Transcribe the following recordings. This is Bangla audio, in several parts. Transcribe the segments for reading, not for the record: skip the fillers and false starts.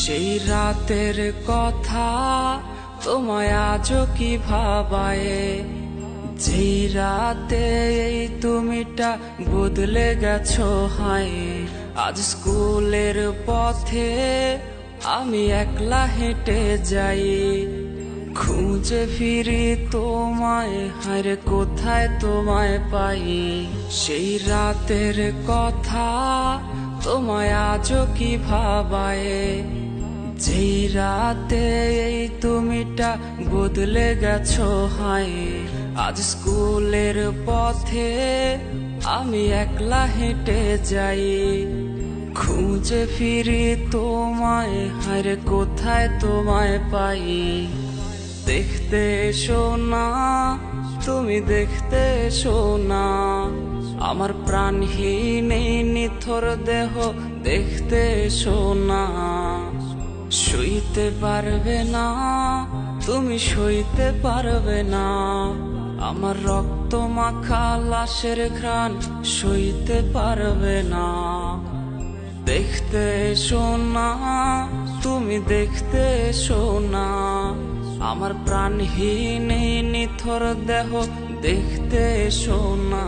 সেই রাতের কথা তোমায় আজও কি ভাবায়, যেই রাতে এই তুমিটা বদলে গেছো হায়। আজ স্কুলের পথে আমি একলা হেঁটে যাই, খুঁজে ফিরি তোমায়, হায়রে কোথায় তোমায় পাই। সেই রাতের কথা তোমায় আজও কি ভাবায়, যেই রাতে এই তুমিটা বদলে গেছো হায়। আজ স্কুলের পথে আমি একলা হেঁটে যাই, খুঁজে ফিরি তোমায়, হায়রে কোথায় তোমায় পাই। দেখতে এসো না, তুমি দেখতে এসো না, আমার প্রাণহীন এই নিথর দেহ দেখতে এসো না। সইতে পারবে না, তুমি সইতে পারবে না, আমার রক্ত মাখা লাশের ঘ্রাণ সইতে পারবে না। দেখতে এসো না, তুমি দেখতে এসো না, আমার প্রাণহীন এই নিথর দেহ দেখতে এসো না।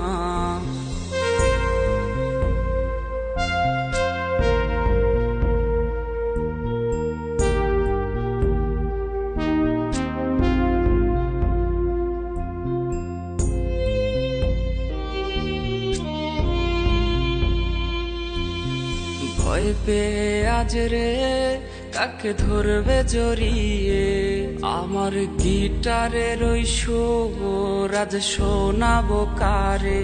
ভয় পেয়ে আজ রে কাকে ধরবে জড়িয়ে, আমার গিটারের ওই সুর আজ শোনাবো কারে।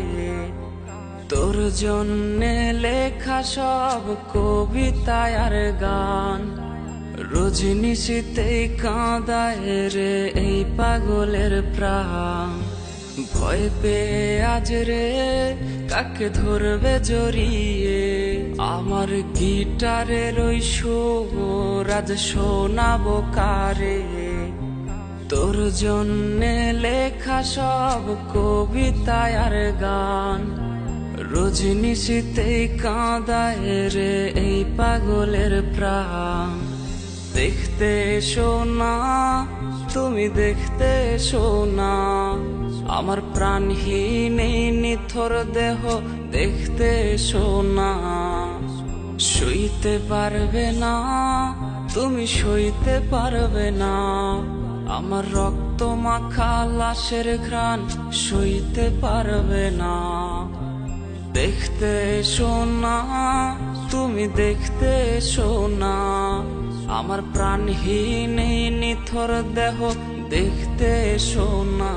তোর জন্যে লেখা সব কবিতা আর গান, রজনিশীতেই কাঁদায় রে এই পাগলের প্রাণ। ভয় পেয়ে আজ রে কাকে ধরবে জড়িয়ে, আমার গিটারের ওই সুর আজ শোনাবো কারে। তোর জন্যে লেখা সব কবিতা আর গান, রজনিশীতেই কাঁদায় রে এই পাগলের প্রাণ। দেখতে এসো না, তুমি দেখতে এসো না, আমার প্রাণহীন এই নিথর দেহ দেখতে এসো না। সইতে পারবে না, তুমি সইতে পারবে না, আমার রক্ত মাখা লাশের ঘ্রাণ সইতে পারবে না। দেখতে এসো না, তুমি দেখতে এসো না, আমার প্রাণহীন এই নিথর দেহ দেখতে এসো না।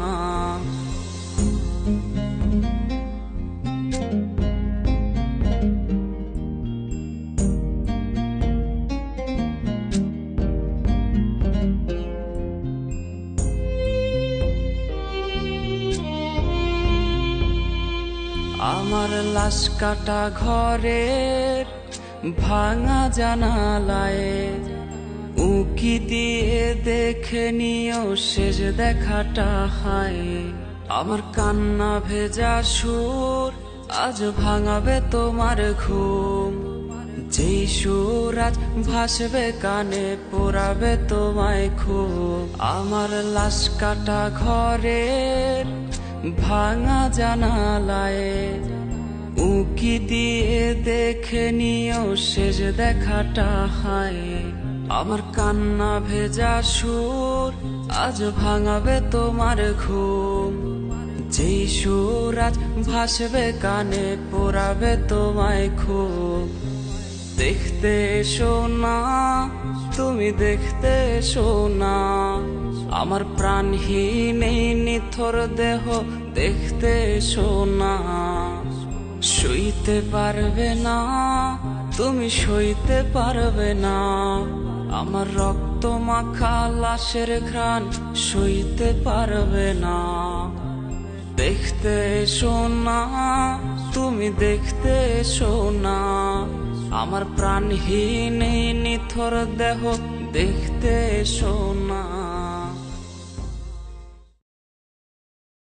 আমার লাশ কাটা ঘরের ভাঙা জানালায় উকি দিয়ে দেখে নিও শেষ দেখাটা হায়। আমার কান্না ভেজা সুর আজ ভাঙাবে তোমার ঘুম, যেই সুর আজ ভাসবে কানে পোড়াবে তোমায় খুব। আমার লাশ কাটা ঘরের ভাঙা জানালায় উকি দিয়ে দেখে নিও শেষ দেখাটা হায়। আমার কান্না ভেজা সুর আজ ভাঙাবে তোমার ঘুম, যেই সুর আজ ভাসবে কানে পোড়াবে তোমায় খুব। দেখতে এসো না, তুমি দেখতে এসো না, আমার প্রাণহীন এই নিথর দেহ দেখতে এসো না। সইতে পারবে না, তুমি সইতে পারবে না, আমার রক্ত মাখা লাশের ঘ্রাণ সইতে পারবে না। দেখতে এসো না, তুমি দেখতে এসো না, আমার প্রাণহীন এই নিথর দেহ দেখতে এসো না।